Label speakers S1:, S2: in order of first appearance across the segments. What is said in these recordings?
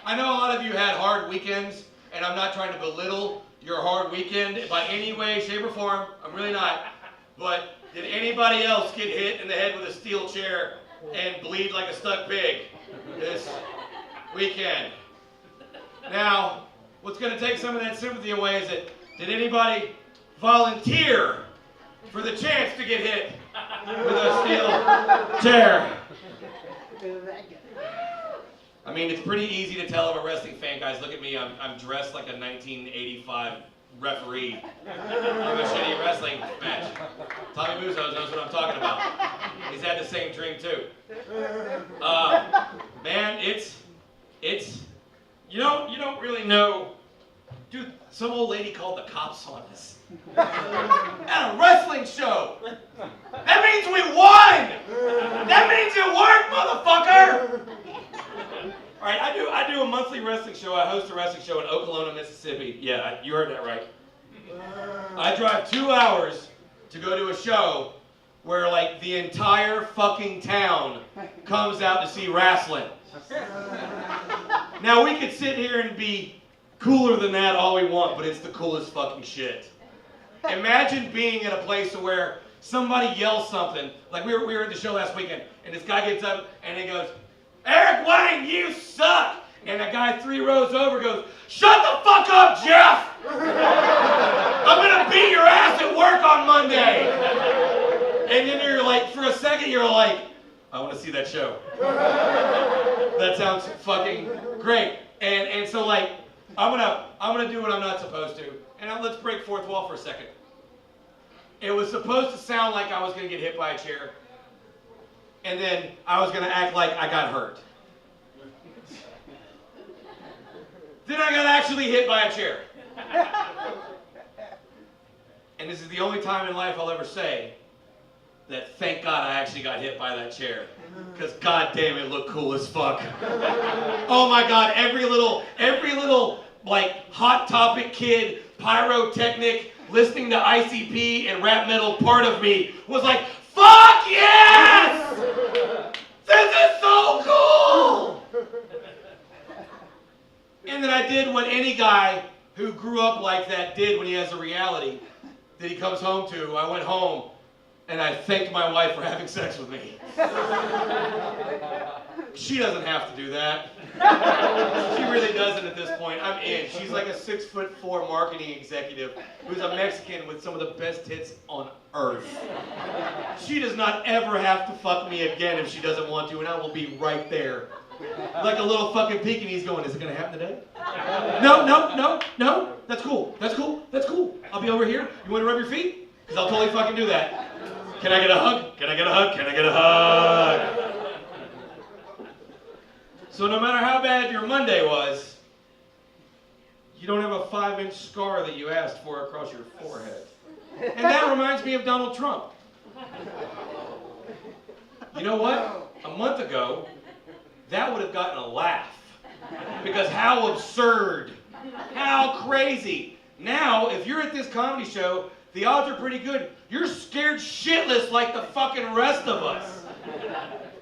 S1: I know a lot of you had hard weekends, and I'm not trying to belittle your hard weekend by any way, shape, or form. I'm really not. But did anybody else get hit in the head with a steel chair and bleed like a stuck pig this weekend? Now, what's going to take some of that sympathy away is that, did anybody volunteer for the chance to get hit with a steel chair? I mean, it's pretty easy to tell I'm a wrestling fan, guys. Look at me. I'm dressed like a 1985 referee from a shitty wrestling match. Tommy Musso knows what I'm talking about. He's had the same dream too. Man, it's you don't really know. Dude, some old lady called the cops on us at a wrestling show. That means we won. That means it worked, motherfucker. All right, I do a monthly wrestling show. I host a wrestling show in Oklahoma, Mississippi. Yeah, you heard that right. I drive 2 hours to go to a show where like the entire fucking town comes out to see wrestling. Now we could sit here and be cooler than that all we want, but it's the coolest fucking shit. Imagine being at a place where somebody yells something. Like we were at the show last weekend, and this guy gets up and he goes, "Eric Wayne, you suck!" And a guy 3 rows over goes, "Shut the fuck up, Jeff! I'm gonna beat your ass at work on Monday!" And then you're like, for a second, you're like, I want to see that show. That sounds fucking great. And so like, I'm gonna do what I'm not supposed to. And now let's break fourth wall for a second. It was supposed to sound like I was gonna get hit by a chair. And then I was gonna act like I got hurt. Then I got actually hit by a chair. And this is the only time in life I'll ever say that thank God I actually got hit by that chair. Because goddamn it looked cool as fuck. Oh my God, every little like Hot Topic kid, pyrotechnic, listening to ICP and rap metal part of me was like, fuck yes! This is so cool! And then I did what any guy who grew up like that did when he has a reality that he comes home to. I went home and I thanked my wife for having sex with me. She doesn't have to do that. She really doesn't at this point. I'm in. She's like a 6'4" marketing executive who's a Mexican with some of the best tits on earth. She does not ever have to fuck me again if she doesn't want to, and I will be right there. Like a little fucking Pekingese going, is it gonna happen today? No. That's cool. I'll be over here. You wanna rub your feet? Because I'll totally fucking do that. Can I get a hug? Can I get a hug? Can I get a hug? So no matter how bad your Monday was, you don't have a 5-inch scar that you asked for across your forehead. And that reminds me of Donald Trump. You know what? A month ago, that would have gotten a laugh. Because how absurd. How crazy. Now, if you're at this comedy show, the odds are pretty good. You're scared shitless like the fucking rest of us.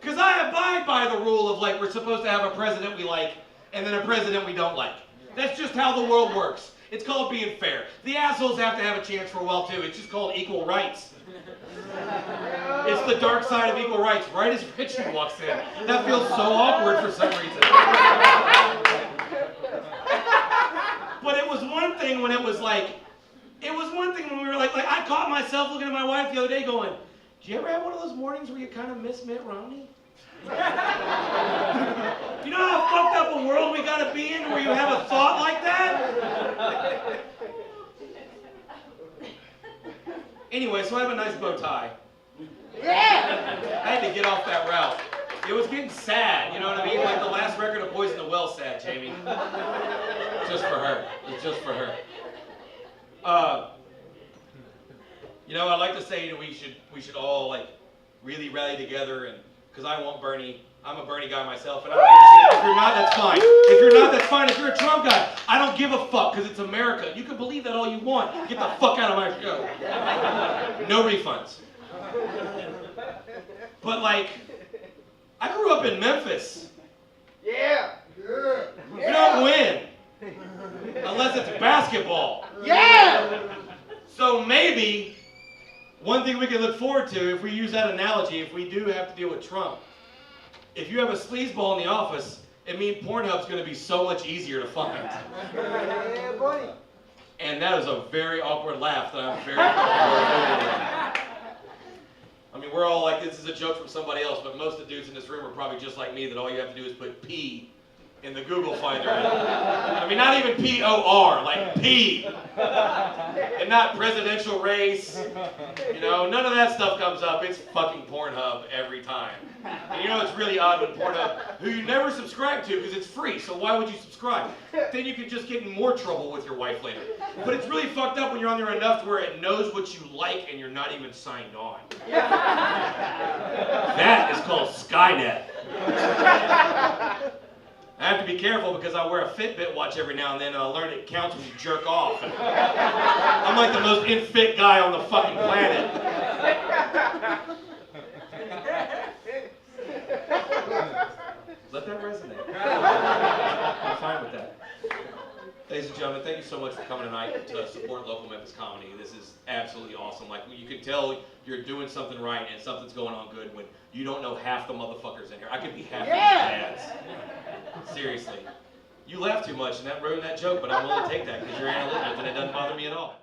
S1: Because I abide by the rule of like, we're supposed to have a president we like, and then a president we don't like. That's just how the world works. It's called being fair. The assholes have to have a chance for a while too. It's just called equal rights. It's the dark side of equal rights. Right as Richard walks in. That feels so awkward for some reason. But it was one thing when it was like, when we were like I caught myself looking at my wife the other day going, do you ever have one of those mornings where you kind of miss Mitt Romney? You know how fucked up a world we gotta be in where you have a thought like that? Anyway, so I have a nice bow tie. Yeah! I had to get off that route. It was getting sad, you know what I mean? Like the last record of Poison the Well sad, Jamie. Just for her. It's just for her. You know, I'd like to say that we should all like really rally together, and because I want Bernie. I'm a Bernie guy myself, and I don't give a shit. If you're not, that's fine. If you're not, that's fine. If you're a Trump guy, I don't give a fuck because it's America. You can believe that all you want. Get the fuck out of my show. No refunds. But like, I grew up in Memphis.
S2: Yeah.
S1: You know basketball.
S2: Yeah!
S1: So maybe one thing we can look forward to, if we use that analogy, if we do have to deal with Trump, if you have a sleazeball in the office, it means Pornhub's going to be so much easier to find.
S2: Yeah, buddy.
S1: And that is a very awkward laugh that I'm very comfortable with. I mean, we're all like, this is a joke from somebody else, but most of the dudes in this room are probably just like me, that all you have to do is put P in the Google Finder. I mean, not even P-O-R, like P. And not presidential race. You know, none of that stuff comes up. It's fucking Pornhub every time. And you know, it's really odd when Pornhub, who you never subscribe to because it's free, so why would you subscribe? Then you could just get in more trouble with your wife later. But it's really fucked up when you're on there enough to where it knows what you like and you're not even signed on. That is called Skynet. I have to be careful because I wear a Fitbit watch every now and then, and I learn it counts when you jerk off. I'm like the most unfit guy on the fucking planet. Let that resonate. I'm fine with that. Ladies and gentlemen, thank you so much for coming tonight to support local Memphis comedy. This is absolutely awesome. Like, you can tell you're doing something right and something's going on good when you don't know half the motherfuckers in here. I could be half these dads. Seriously. You laugh too much and that ruined that joke, but I'm willing to take that because you're analytical and it doesn't bother me at all.